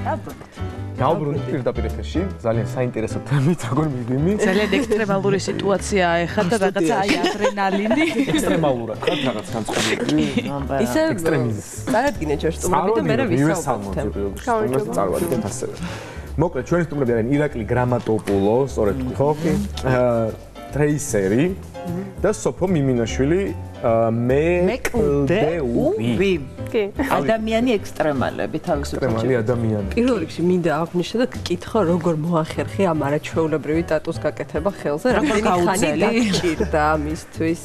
გავბრუნდით პირდაპირ ეთერში, ძალიან საინტერესო თემით, როგორ მივდივი. ძალიან ექსტრემალური სიტუაციაა ეხლა და რაღაცა აი ადრენალინი. ექსტრემალურად ხარ რაღაც განწყობილი. ისე წარადგინე ჯერ სტუმრები და მე ვისაუბრებ. წარვადგინეთ ასევე. მოკლედ ჩვენი სტუმრები არიან ირაკლი გრამატოპულო, სწორედ ხო? ტრეისერი და სოფო მიმინაშვილი მეკლდეური. კი. ადამიანი ექსტრემალები თავისუფლად. ექსტრემალი ადამიანი. პირველ რიგში მინდა აღვნიშნო და გკითხო როგორ მოახერხე ამ არაჩვეულებრივი ტატუს გაკეთება ხელზე, რამდენი ხანი დაგჭირდა ამისთვის.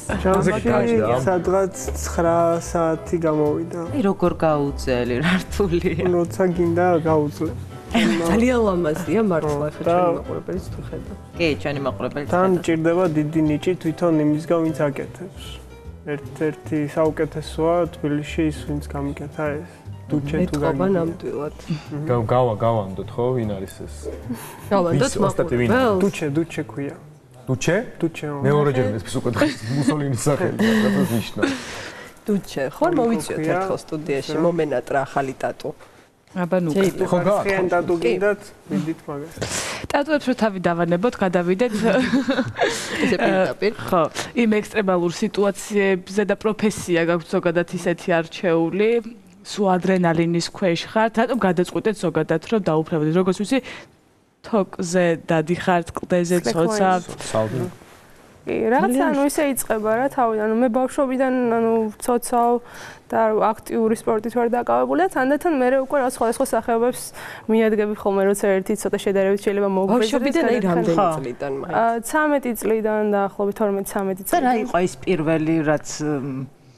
სადღაც 9 საათი გამოვიდა. აი როგორ გაუძელი რართული. როცა გინდა გაუძლე. ძალიან ლამაზია მართლა ახლა ჩვენი მაყურებელიც თუ ხედავ. კი, ჩვენი მაყურებელიც. თან ჭირდება დიდი ნიჭი თვითონ იმისგან ვინც აკეთებს. ერთ-ერთი საუკეთესოა თბილისში ის ვინც გამიკეთა ეს. დუჩე თუ გაგივა ნამდვილად. გავანდოთ ხო ვინ არის ეს? გავანდოთ მაყურებელს. დუჩე ქვია. დუჩე? დუჩე. მეორეჯერ ეს უკითხე მუსოლინის სახელი რა ნიშნა. დუჩე, ხომ მოვიწიოთ ერთხელ სტუდიაში მომენატრა ახალი ტატუ. აბა ნუ ხო გახენ ტატუ გინდათ მიდით მაგას. ტატუებს რო თავი დავანებოთ, გადავიდეთ. ესე პირდაპირ. ხო, იმ ექსტრემალურ სიტუაციებზე და პროფესია გაქვთ ზოგადად ისეთი არჩეული, სულ ადრენალინის ქვეშ ხართ, რატომ გადაწყვიტეთ ზოგადად რომ დაუფლებოდეთ, როგორც ვიცი, თოკზე დადიხართ, კლდეზე ცოცავთ. რაღაცა ანუ ისე იწყება რა თავიდან, მე ბავშვობიდან ანუ ცოცავ და აქტიური სპორტით ვარ დაკავებული და თანდათან მე უკვე რა სხვადასხვა სახეობებს მიადგები ხოლმე, როცა ერთი ცოტა შედარებით შეიძლება მოგგვეძებს. ბავშვობიდან აი რამდენი წლიდან მაინც? 13 წლიდან დაახლოებით 12-13 წლიდან. და რა იყო ის პირველი რაც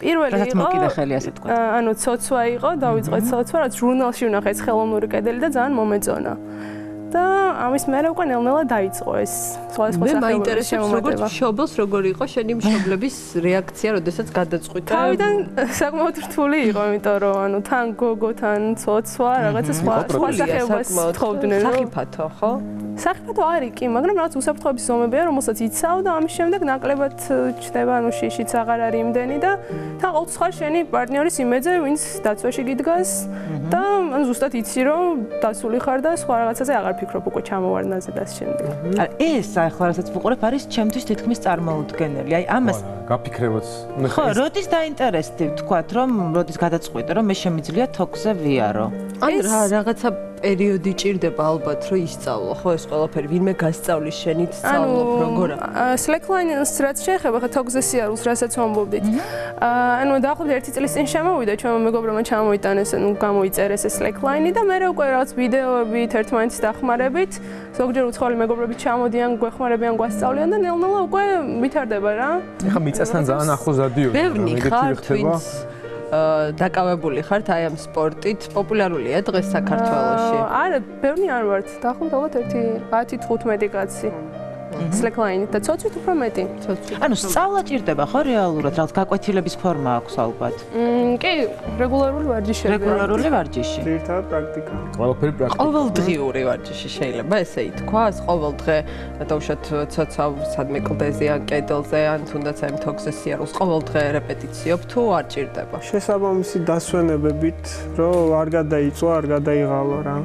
პირველი იყო მოკიდა ხელი ასე თქვა. ანუ ცოცვა იყო, დავიწყეთ ცოცვა, რაც ჟურნალში ვნახე ხელოვნური კედელი და ძალიან მომეწონა. და ამის მერე უკვე ნელ-ნელა დაიწყო ეს სხვადასხვა სახეობების შემომატება. როგორც მშობელს როგორ იყო შენი მშობლების რეაქცია, როდესაც გადაწყვიტე? თავიდან საკმაოდ რთული იყო, იმიტომ რომ ანუ თან გოგო, თან ცოცვა, რაღაცა სხვა სახეობას თხოვდნენ. სახიფათო, ხო? სახიფათო არის კი, მაგრამ რაღაც უსაფრთხოების ზომებია, რომელსაც იცავ და ამის შემდეგ ნაკლებად ჩდება, ანუ შიშიც აღარ არის იმდენი და თან ყოველთვის ხარ შენი პარტნიორის იმედზე, ვინც დაცვაში გიდგას და ანუ ზუსტად იცი რომ დასული ხარ და სხვა რაღაცაზე აღარ ფიქრობ უკვე ჩამოვარდნაზე და ამ შემდეგ. ეს ახლა რასაც ვუყურებ არის ჩემთვის თითქმის წარმოუდგენელი. აი ამას გაფიქრებოც. ხო, როდის დაინტერესდი ვთქვათ, რომ როდის გადაწყვიტე, რომ მე შემიძლია თოქზე ვიარო. ან რაღაცა პერიოდი ჭირდება ალბათ, რომ ისწავლო, ხო ეს ყველაფერი, ვინმე გასწავლის შენით სწავლობ როგორა. Slackline-ს რაც შეეხება ხა თოქზე სიარულს, რასაც ვამბობდით. ანუ დაახლოებით 1 წლის წინ შემოვიდა ჩვენმა მეგობრებმა ჩამოიტანეს, ანუ გამოიწერეს ეს Slackline-ი და მე უკვე რაღაც ვიდეოებით ერთმანეთის დახმარებით, ზოგჯერ უცხოელი მეგობრები ჩამოდიან, გვეხმარებიან, გვასწავლიან და ნელ-ნელა უკვე ვითარდება რა. ეხა მიწასთან ძალიან ახლოს ადიოდი. ბევრი ხარ twins დაკავებული ხართ აი ამ სპორტით, პოპულარულია დღეს საქართველოში. არა, ბევრი არ ვართ, დაახლოებით 10-15 კაცი. Slackline და ცოცვით უფრო მეტი. ანუ სწავლა ჭირდება ხო რეალურად, რაღაც გაკვეთილების ფორმა აქვს ალბათ. კი, რეგულარული ვარჯიშები. რეგულარული ვარჯიში. ერთად პრაქტიკა. ყველაფერი პრაქტიკა. ყოველდღიური ვარჯიში შეიძლება ესე ითქვას, ყოველდღე დავუშვათ ცოცავ სადმე კლდეზე ან კედელზე ან თუნდაც აი თოქზე სიარულს ყოველდღე რეპეტიციობ თუ არ ჭირდება. შესაბამისი დასვენებებით, რომ არ გადაიწვა, არ გადაიღალო რა.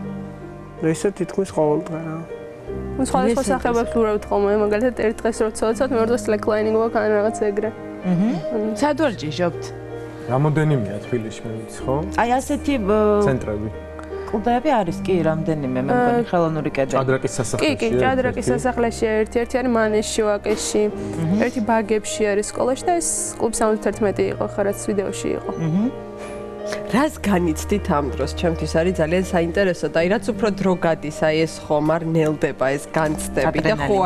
ესე თითქმის ყოველდღე რა. სხვადასხვა სახეობებს ვურავთ ხოლმე, მაგალითად ერთ დღეს რო ცოცავთ, მეორე დღეს Slackline გვაქვს ან რაღაც ეგრე. სად ვარჯიშობთ? რამოდენიმეა თბილისში მე ვიცი ხო? აი ასეთი ცენტრები. კლუბები არის კი რამდენიმე მე მგონი ხელოვნური კედელი. ჭადრაკის სასახლეში. კი, ჭადრაკის სასახლეში ერთი არის მანეში ვაკეში, ერთი ბაგებში არის სკოლაში და ეს კლუბი 71 იყო, ხა რაც ვიდეოში იყო. რას განიცდით ამ დროს? ჩემთვის არის ძალიან საინტერესო და აი რაც უფრო დრო გადის, აი ეს ხომ არ ნელდება ეს განცდები და ხო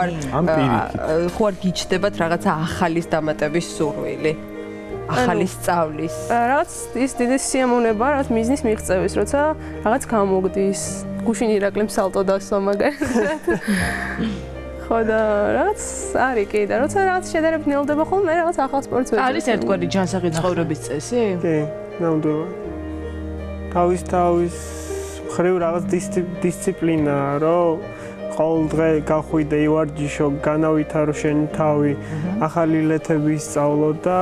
არ გიჩნდებათ რაღაცა ახალის დამატების სურვილი. ახალი სწავლის. რაღაც ის დიდი სიამოვნება, რაღაც მიზნის მიღწევის, როცა რაღაც გამოგდის. გუშინ ირაკლიმ სალტო დასვა მაგალითად. ხო და რაღაც არის კი და როცა რაღაც შედარებით ნელდება ხოლმე რაღაც ახალ სპორტს ვეძებ. არის ერთგვარი ჯანსაღი ცხოვრების წესი? კი, ნამდვილად. თავის მხრივ რაღაც დისციპლინაა, რომ ყოველდღე გახვიდე ივარჯიშო, განავითარო შენი თავი, ახალი ლეთები ისწავლო და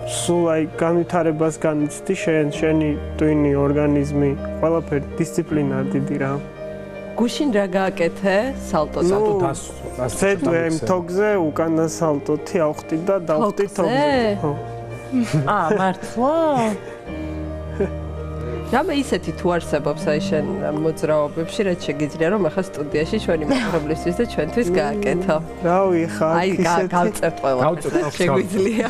სულ აი განვითარებას განიცდი შენი ტვინი ორგანიზმი ყველაფერი დისციპლინა დიდი რა გუშინ რა გააკეთე სალტოზე ზედვე თოგზე უკანა სალტოთი ავხდი და დავხდი თოგზე ხო მართლა რამე ისეთი თუ არსებობს აი შენ მოძრაობებში რაც შეგიძლია რომ ახლა სტუდიაში ჩვენი მეგობრებისთვის და ჩვენთვის გააკეთო რავი ხა აი გავწევთ ყველა შეგვიძლია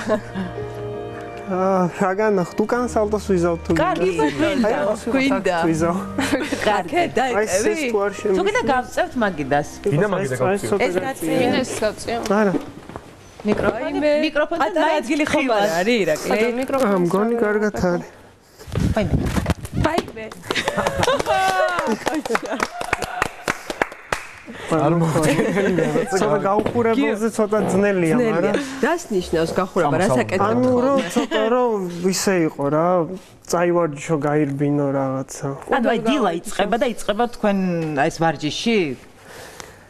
რაგან ხტუკან სალტოს ვიზავ თუ კარგი გვინდა კარგი დაიწყები თუ კიდე გავწევთ მაგიდას ვინა მაგიდა გავწევთ ეს კაცი ეს კაცი არა მიკროფონი ადგილი ხომ არ არის ირაკლი მიკროფონი მგონი კარგად არის ფაიმე არ მოხდენია ცოტა გაუხურებელზე ცოტა ძნელია მაგრამ რას ნიშნავს გახურება რას აკეთებ ანუ რომ ცოტა რომ ისე იყო რა წაივარჯიშო გაირბინო რაღაცა ანუ აი დილა იწყება და იწყება თქვენ აი ეს ვარჯიში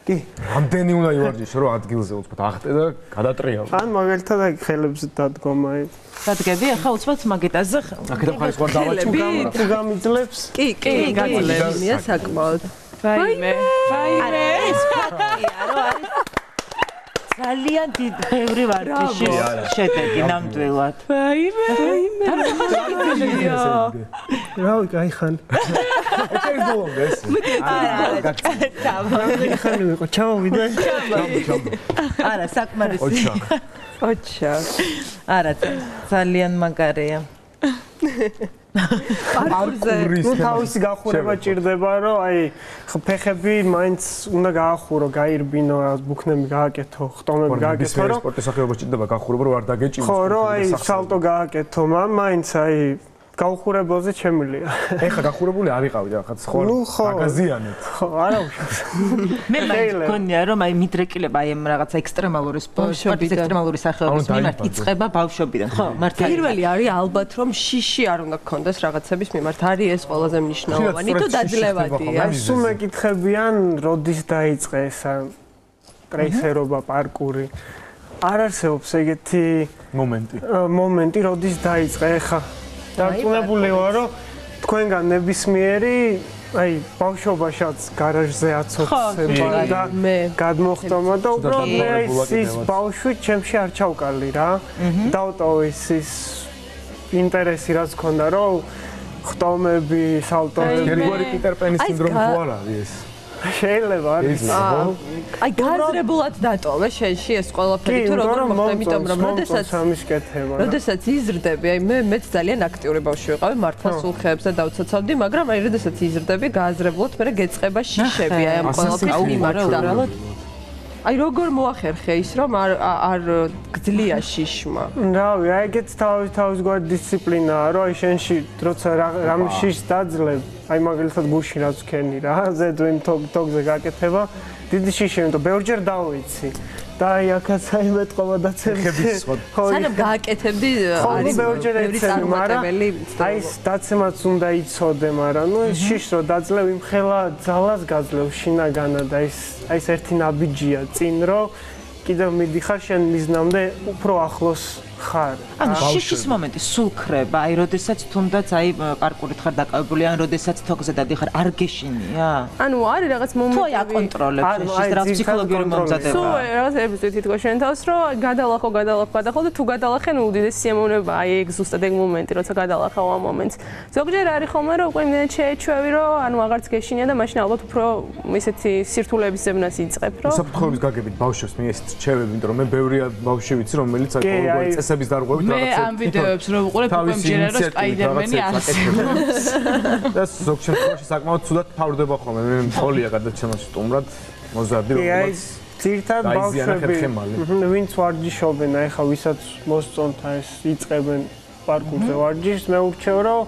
კი რამდენი უნდა ივარჯიშო რომ ადგილზე უცბად ახტე და გადატრიალო ან მაგალითად აი ხელებზე დადგომა დადგები ახლა უცბად მაგიტაზე აქედან ხარის ყარ დავაჭი თუ გამიძლებს კი გაძლევია საკმაოდ ვაიმე ეს ფაქტია რომ არის ძალიან ბევრი ვარჯიში შედეგი ნამდვილად ვაიმე რავი кайხან ეს ბოლომდე ეს ხანი ვიყო ჩავავიდე არა საკმარისი ოჩა არა ძალიან მაგარია ნუ თავისი გახურება ჭირდება რომ აი ფეხები მაინც უნდა გაახურო გაირბინო რა ბუქნები გააკეთო ხტომები გააკეთო რომ სპორტის სახეობა ჭირდება გახურება რომ არ დაგეჭიმოს ხო რომ აი სალტო გააკეთო მაინც აი გაუხურებელზე ჩემილია ეხა გახურებული არ იყავი და ხაც ხო აგაზიანეთ ხო არა უშავს მე მგონია რომ აი მიდრეკილება აი ამ რაღაცა ექსტრემალური სპორტის ექსტრემალური სახეობის მიმართ იწყება ბავშვობიდან ხო მართალია პირველი არის ალბათ რომ შიში არ უნდა გქონდეს რაღაცების მიმართ არის ეს ყველაზე მნიშვნელოვანი თუ დაძლევადია სულ მეკითხებიან როდის დაიწყე ეს ტრეისერობა პარკური არ არსებობს ეგეთი მომენტი როდის დაიწყე ხა დარწმუნებული ვარ რომ თქვენგან ნებისმიერი აი ბავშვობაშიც გარაჟზე აცოცხლება და გადმოხტომა და უბრალოდ მე ის ბავშვი ჩემში არ ჩავკალი რა დავტოვე ის ინტერესი რაც ქონდა რომ ხტომები სალტოები გერგვარი პიტერ პენის სინდრომი ხო არ არის ეს შეიძლება არის აი გააზრებულად დატოვე შენში ეს ყველაფერი თუ როგორ მოხდა იმიტომ რომ როდესაც იზრდები აი მეც ძალიან აქტიური ბავშვი ვიყავი მართლა სულ ხეებს და დავცოცავდი მაგრამ აი როდესაც იზრდები გააზრებულად მე გეწყება შიშები აი ამ ყველაფრის მიმართ აი როგორ მოახერხე ის რომ არ გძლია შიშმა რავი აი ეგეც თავის გვარ დისციპლინაა რომ აი შენში როცა რამე შიშს დაძლებ აი მაგალითად გუში რაც ვქენი რა ზედვე თოგზე გაკეთება დიდი შიში იმიტომ ბევრჯერ დავიცი და აი აქაც აი მეტყობა დაცემის სანამ გააკეთებდი არის ბევრჯერ ეცემი მაგრამ აი დაცემაც უნდა იცოდე მაგრამ ნუ ეს შიშს რო დაძლევ იმ ხელა ძალას გაძლევ შინაგანა და ეს ერთი ნაბიჯია წინ რო კიდევ მიდიხარ შენ მიზნამდე უფრო ახლოს ხარ. ანუ შიშის მომენტი სულ ხრება, აი როდესაც თუნდაც აი პარკურით ხარ დაკავებული, ან როდესაც თოგზე დადიხარ, არ გეშინია? ანუ არის რაღაც მომენტები. თუ აი აკონტროლებ შიშის რა ფსიქოლოგიური მომზადება. სულ რაღაც ებრძვით თქო შენ თავს, რომ გადალახო და თუ გადალახე, ნუ უდიდესი სიამოვნება, აი ეგ ზუსტად ეგ მომენტი, როცა გადალახავ ამ მომენტს. ზოგჯერ არის ხოლმე რომ უკვე იმდენად შეეჩვევი, რომ ანუ აღარც გეშინია და მაშინ ალბათ უფრო ისეთი სირთულეების ზებნას იწყებ, რომ საფრთხეების გაგებით ბავშვებს მე ეს რჩევები, იმიტომ რომ მე ბევრი ბავშვი ვიცი, რომელიც აი ყოველგვარი წესების დარღვევით რაღაცა. მე ამ ვიდეოებს რო ვუყურებ, უკვე მჯერა რომ სპაიდერმენი არსებობს. და ზოგ შემთხვევაში საკმაოდ ცუდად თავდება ხოლმე. მე მხოლია გადაჩენილ სტუმრად მოზარდი რომ ძირთად ბავშვები ვინც ვარჯიშობენ, აი ხა ვისაც მოსწონთ ეს იწყებენ პარკურზე ვარჯიშს, მე ურჩევ რომ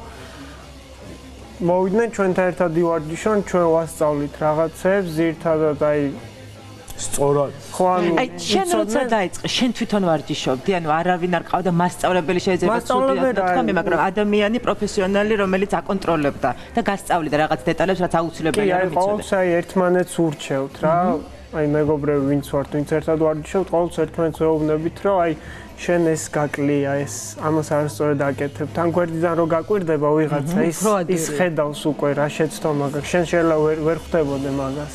მოვიდნენ ჩვენთან ერთად ივარჯიშონ, ჩვენ ვასწავლით რაღაცებს, ძირთადად აი სწორად. ხო ანუ აი შენ როცა დაიწყე, შენ თვითონ ვარჯიშობდი, ანუ არავინ არ ყავდა მასწავლებელი შეიძლება ცუდად თქვა, მაგრამ ადამიანი პროფესიონალი, რომელიც აკონტროლებდა და გასწავლიდა რაღაც დეტალებს, რაც აუცილებელია რომ იცოდე. აი ყოველთვის აი ერთმანეთს ურჩევთ რა. აი მეგობრები ვინც ვართ, ვინც ერთად ვარჯიშობთ, ყოველთვის ერთმანეთს ვეუბნებით, რომ აი შენ ეს გაკლია, ეს ამას არასწორად აკეთებ. თან გვერდიდან რო გაკვირდება ვიღაცა, ის ხედავს უკვე რა შეცდომა გაქვს. შენ შეიძლება ვერ ხვდებოდე მაგას.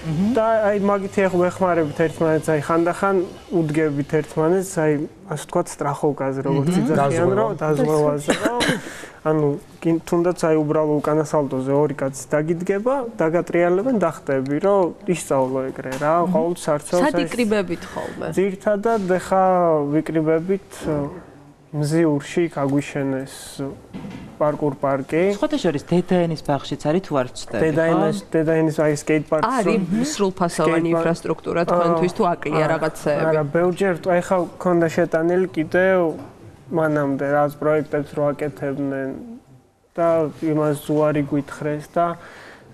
და აი მაგითი ეხმარებით ერთმანეთს, აი ხანდახან უდგებით ერთმანეთს, აი ასე ვთქვათ, სტრახოვკაზე, როგორც იძახიან, რომ დაზღვევაზე, რომ ანუ თუნდაც აი უბრალო უკანასალტოზე ორი კაცი დაგიდგება, დაგატრიალებენ, დახტები, რომ ისწავლო ეგრე რა, ყოველთვის არცელს სად იკრიბებით ხოლმე? ძირითადად ეხა ვიკრიბებით მზიურში, გაგვიშენეს პარკურ პარკი. სხვადასხვა დედაენის ბაღშიც არის თუ არ ვცდები? დედაენის აი სკეიტ პარკი. არის სრულფასოვანი ინფრასტრუქტურა თქვენთვის თუ აკლია რაღაცეები? არა, ბევრჯერ ეხა მქონდა შეტანილი კიდევ მანამდე რაც პროექტებს რო აკეთებდნენ და იმას ზუარი გვითხრეს და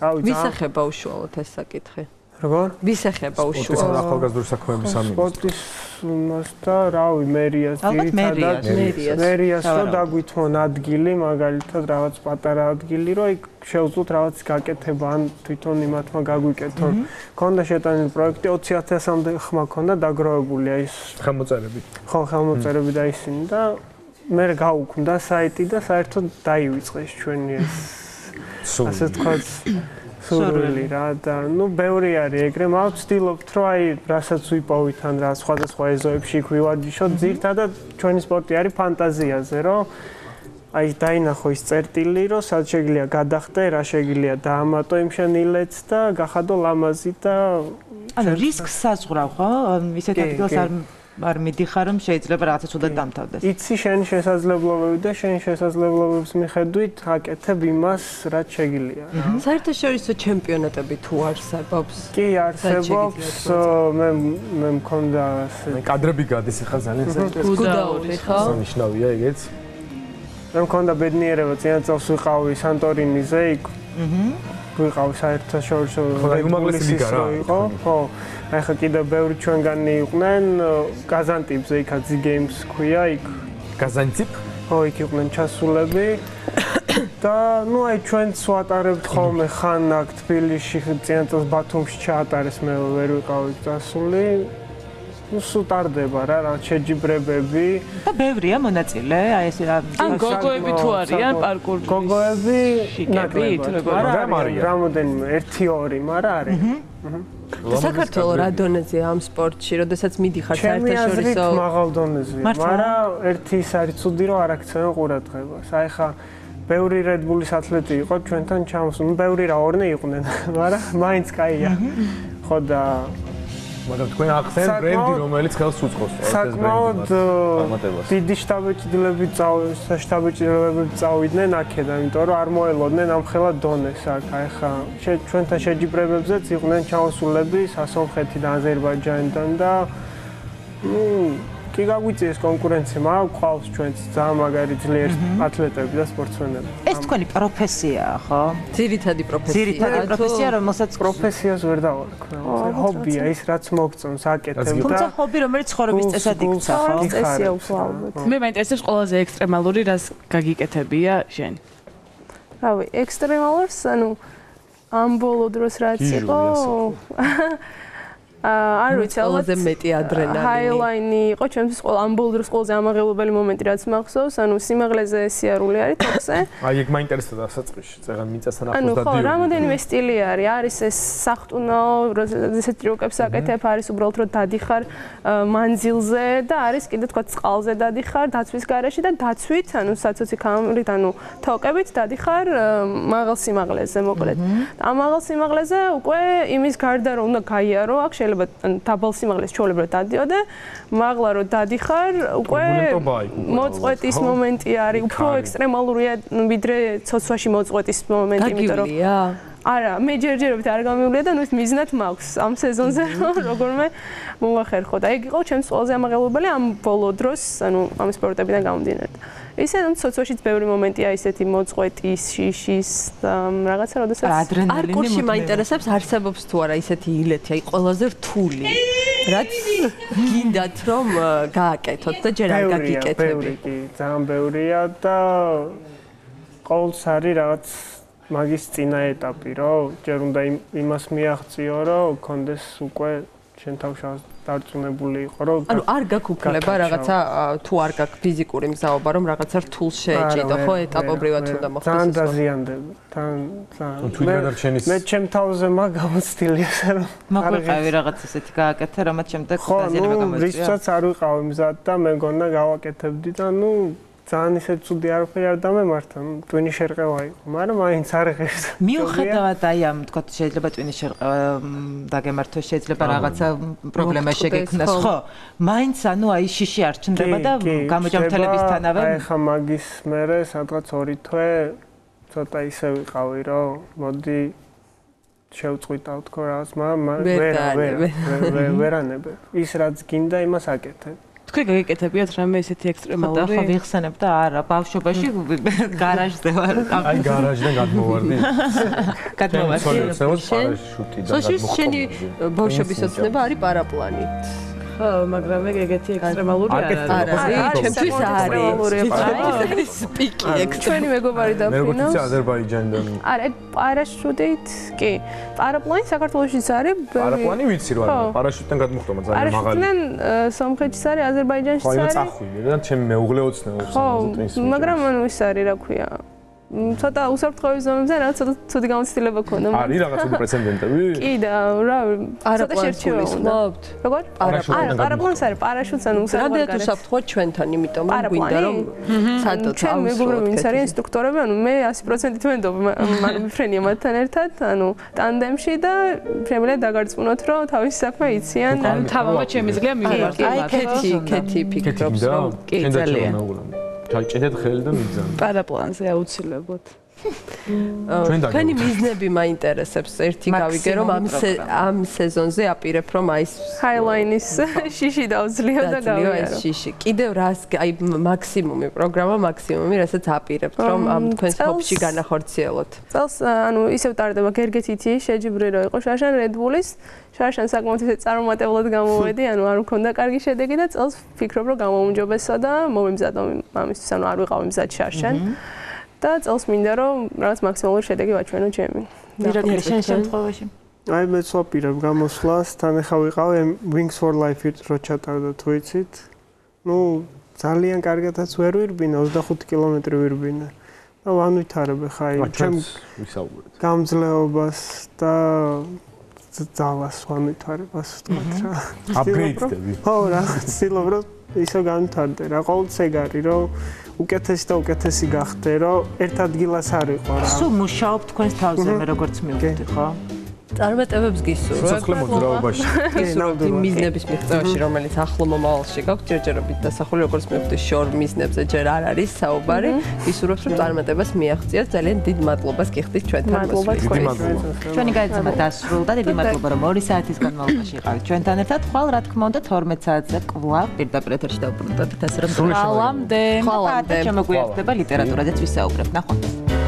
რავი ვის ეხება უშუალოდ ეს საკითხი? როგორ? ვის ეხება უშუალოდ? სპორტის ახალგაზრდული საქმეების სამინისტრო. სპორტის და რავი მერიას მერიას რო დაგვითმონ ადგილი, მაგალითად რაღაც პატარა ადგილი, რომ იქ შევძლოთ რაღაც გაკეთება ან თვითონ იმათმა გაგვიკეთონ. ქონდა შეტანილი პროექტი 20,000-მდე ხმა ქონდა დაგროვებული აი ეს ხელმოწერები. ხო, ხელმოწერები და ისინი და მე გავუქმდა საიტი და საერთოდ დაივიწყეს ჩვენი ეს ასე ვთქვათ სურვილი რა და ნუ ბევრი არის ეგრე მაგრამ ვცდილობთ რომ აი რასაც ვიპოვით ან რა სხვადასხვა ეზოებში იქ ვივარჯიშოთ ძირთადად ჩვენი სპორტი არის ფანტაზიაზე რომ აი დაინახო ის წერტილი რომ სად შეგიძლია გადახტე რა შეგიძლია დაამატო იმ შენილეთს და გახადო ლამაზი და ანუ რისკს საზღვრავ ხო ისეთ ადგილას არ მიდიხარ რომ შეიძლება რაღაცა ცუდად დამთავრდეს. იცი შენი შესაძლებლობები და შენი შესაძლებლობების მიხედვით აკეთებ იმას, რაც შეგიძლია. საერთაშორისო ჩემპიონატები თუ არსებობს? კი, არსებობს. მე მქონდა კადრები გადის ახლა ძალიან გუდაური ხო? მნიშვნელოვანია ეგეც. მე მქონდა ბედნიერება წინა წელს ვიყავი სანტორინიზე იქ. ვიყავი საერთაშორისო უმაღლესი ლიგა რა იყო. ხო. ახლა კიდევ ბევრი ჩვენგანი იყვნენ გაზანტიპზე იქა Z Games ქვია იქ გაზანტიპ? ხო, იქ იყვნენ ჩასულები და ნუ აი ჩვენც ვატარებთ ხოლმე ხან აქ თბილისში წინა წელს ბათუმში ჩაატარეს მე ვერ ვიყავი წასული ნუ სუტარდება რა შეჯიბრებები და ბევრია მონაწილე აი ეს ან გოგოები თუ არიან პარკურ გოგოები შიკებით როგორ რამოდენიმე 1-2 მაგრამ არის საქართველოს რა დონეზეა ამ სპორტში, როდესაც მიდიხარ საერთაშორისო მაღალ დონეზეა, მაგრამ ერთი ის არის ცუდი რომ არ აქცევენ ყურადღებას. აი ხა ბევრი Red Bull-ის ათლეტი იყო ჩვენთან ჩამოსული, ბევრი რა ორნე იყვნენ, მაგრამ მაინც კაია. ხო და მაგრამ თქვენ ახსენ ბრენდი რომელიც ხელს უწყობს საკმაოდ დიდი შტაბ-ბიჭდები წავიდნენ აქედან, იმიტომ რომ არ მოელოდნენ ამ ხელა დონეს აქ. აი ხა ჩვენთან შეჯიბრებებზეც იყვნენ ჩამოსულები სასონხეთიდან, აზერბაიჯანიდან და კი გაგვიწიეს კონკურენცია, მაგრამ ყავს ჩვენც ძალიან მაგარი ძლიერი ათლეტები და სპორტსმენები. ეს თქვენი პროფესიაა, ხო? ძირითადი პროფესია, რომელსაც პროფესიას ვერ დავარქვე. ჰობია ის რაც მოგწონს აკეთებ და თუმცა ჰობი რომელიც ცხოვრების წესად იქცა, ხო? წესია უფრო ალბათ. მე მაინტერესებს ყველაზე ექსტრემალური რას გაგიკეთებია შენ? რავი, ექსტრემალურს, ანუ ამ ბოლო დროს რაც იყო არ ვიცი, ყველაზე მეტი ადრენალინი. ჰაილაინი იყო ჩემთვის ყველა ამ ბოლო დროს ყველაზე ამაღელებელი მომენტი რაც მახსოვს, ანუ სიმაღლეზე სიარული არის თოქზე. აი ეგ მაინტერესებდა დასაწყისში, წეგან მიწასთან ახლოს ანუ დადიოდი. ხო, რამოდენიმე სტილი არის. არის ეს სახტუნო, როდესაც ტრიუკებს აკეთებ, არის უბრალოდ რომ დადიხარ მანძილზე და არის კიდე თქვა წყალზე დადიხარ, დაცვის გარეშე და დაცვით, ანუ საცოცი კამერით, ანუ თოკებით დადიხარ მაღალ სიმაღლეზე, მოკლედ. ამ მაღალ სიმაღლეზე უკვე იმის გარდა რომ უნდა გაიარო, აქ შეიძლება დაბალ სიმაღლეს ჩაოლებრო დადიოდე, მაღლა რომ დადიხარ, უკვე მოწყვეტის მომენტი არის, უფრო ექსტრემალურია ვიდრე ცოცვაში მოწყვეტის მომენტი, იმიტომ რომ არა, მე ჯერჯერობით არ გამივლია და ნუ ის მიზნად მაქვს ამ სეზონზე, როგორმე მოვახერხო და ეგ იყო ჩემს ყველაზე ამაღელებელი ამ ბოლო დროს, ანუ ამ სპორტებიდან გამომდინარე. ისე რომ ცოცვაშიც ბევრი მომენტია ისეთი მოწყვეტის, შიშის და რაღაცა, როდესაც პარკურში მაინტერესებს არსებობს თუ არა ისეთი ილეთი, აი ყველაზე რთული, რაც გინდათ რომ გააკეთოთ და ჯერ არ გაგიკეთები. ბევრი კი, ძალიან ბევრია და ყოველს არის რაღაც მაგის წინა ეტაპი, რომ ჯერ უნდა იმას მიაღწიო, რომ კონდეს უკვე შენ თავშავ დარწმუნებული იყო, რომ ანუ არ გაქვს უფლება რაღაცა თუ არ გაქვს ფიზიკური მგზავრობა, რომ რაღაცა რთულს შეეჭიდო, ხო, ეტაპობრივად უნდა მოხდეს. ძალიან დაზიანდება. თან თუ გადარჩენის მე ჩემ თავზე მაგავსტილი ასე რომ მოგვიყევი რაღაც ესეთი გააკეთე, რომელმაც შემდეგ დაზიანება გამოიწვია. რისაც არ ვიყავი მზად და მე მგონა გავაკეთებდი და ძალიან ისე ცუდი არაფერი არ დამემართა, ტვინის შერყევა იყო, მაგრამ მაინც არ ღირს. მიუხედავად აი ამ თქვა შეიძლება ტვინის შერყევა დაგემართოს, შეიძლება რაღაცა პრობლემა შეგექმნას, ხო? მაინც ანუ აი შიში არ ჩნდება და გამოჯამრთელებისთანავე აი ხა მაგის მერე სადღაც 2 თვე ცოტა ისე ვიყავი, რომ მოდი შევწყვიტავ თქო რაღაც, მაგრამ ვერანებე. ის რაც გინდა იმას აკეთებ. თქვენ გაგეკეთებიათ რამე ესეთი ექსტრემალური? ხო, ვიხსენებ და არა, ბავშვობაში გარაჟზე ვარ. აი გარაჟიდან გადმოვარდი. შენი ბავშვობის ოცნება არის პარაპლანი. ხო, მაგრამ ეგეთი ექსტრემალური არ არის. ჩემთვის არის. სპიკი ჩვენი მეგობარი დაფრინავს. მეგობარი აზერბაიჯანიდან. არა, პარაშუტით კი. პარაპლანი საქართველოშიც არის. პარაპლანი ვიცი რა არის. პარაშუტიდან გადმოხდომა ძალიან მაღალი. პარაშუტიდან სომხეთშიც არის, აზერბაიჯანშიც ხო, არის. წახვიდე და ჩემი მეუღლე ოცნებობს ამაზე. მაგრამ ანუ ის არის, რა ქვია. ცოტა უსაფრთხოების ზონებზე რაღაც ცოტა ცუდი გამოცდილება ქონდა. არის რაღაც უბრალოდ პრეცედენტები? კი და რა ცოტა შერჩევა უნდა. როგორ? პარაპლანს არის, პარაშუტს ანუ რამდენად უსაფრთხოა ჩვენთან, იმიტომ რომ გვინდა რომ სადაც ჩვენ მეგობრები ვინც არის ინსტრუქტორები, ანუ მე 100%-ით ვენდობ, მაგრამ მიფრენია მათთან ერთად, ანუ ტანდემში და შემიძლია დაგარწმუნოთ, რომ თავისი საქმე იციან. ანუ თავმა შემიძლია მივიმართოთ. აი ქეთი ფიქრობს რომ კი ძალიან. ჩაჭედეთ ხელი და მიგზავნე. პარაპლანზე აუცილებლად. თქვენი მიზნები მაინტერესებს. ერთი გავიგე რომ ამ სეზონზე აპირებ რომ აი ჰაილაინის შიში დავძლიო და გავიარო. შიში. კიდევ რას აი მაქსიმუმი, პროგრამა მაქსიმუმი, რასაც აპირებთ რომ ამ თქვენს ჰობში განახორციელოთ. წელს ანუ ისევ ტარდება გერგეთითი შეჯიბრი რო იყო შაშან რედბულის. შაშან საკმაოდ ისე წარუმატებლად გამოვედი, ანუ არ მქონდა კარგი შედეგი და წელს ვფიქრობ რომ გამომჯობესა და მომემზადო ამისთვის, ანუ არ ვიყავი მზად შაშან. და წელს მინდა რომ რაღაც მაქსიმალური შედეგი ვაჩვენო ჩემი. მირაკელი შენ შემთხვევაში. აი მეც ვაპირებ გამოსვლას, თან ახლა ვიყავ Wings for Life რო ჩატარდა თუ იცით. ძალიან კარგადაც ვერ ვირბინა, 25 კილომეტრი ვირბინა. და ვანვითარებ ხა აი ჩემ ვისაუბრეთ. გამძლეობას და ძალას ვანვითარებ, ასე ვთქვათ რა. აპგრეიდდები. ხო რა, ცდილობ რომ ისო განვითარდე რა, ყოველთვის ეგ არის რომ უკეთესი და უკეთესი გახდე, რომ ერთ ადგილას არ იყო რა. სულ მუშაობ თქვენს თავზე მე როგორც მივხვდი, ხო? წარმატებებს გისურვებ. სიცოცხლე მოძრაობაში. გისურვებთ იმ მიზნების მიღწევაში, რომელიც ახლო მომავალში გაქვთ, ჯერჯერობით დასახული, როგორც მივხვდი, შორ მიზნებზე ჯერ არ არის საუბარი. გისურვებთ, რომ წარმატებას მიაღწიოთ. ძალიან დიდ მადლობას გიხდით ჩვენთან მოსვლის. ჩვენი გადაცემა დასრულდა. დიდი მადლობა, რომ 2 საათის განმავლობაში იყავით ჩვენთან ერთად. ხვალ რა თქმა უნდა 12 საათზე კვლავ პირდაპირ ეთერში დავუბრუნდებით, ასე რომ ხალამდე. ხალამდე. შემოგვიერთდება ლიტერატურაზეც ვისაუბრებთ. ნახვამდის.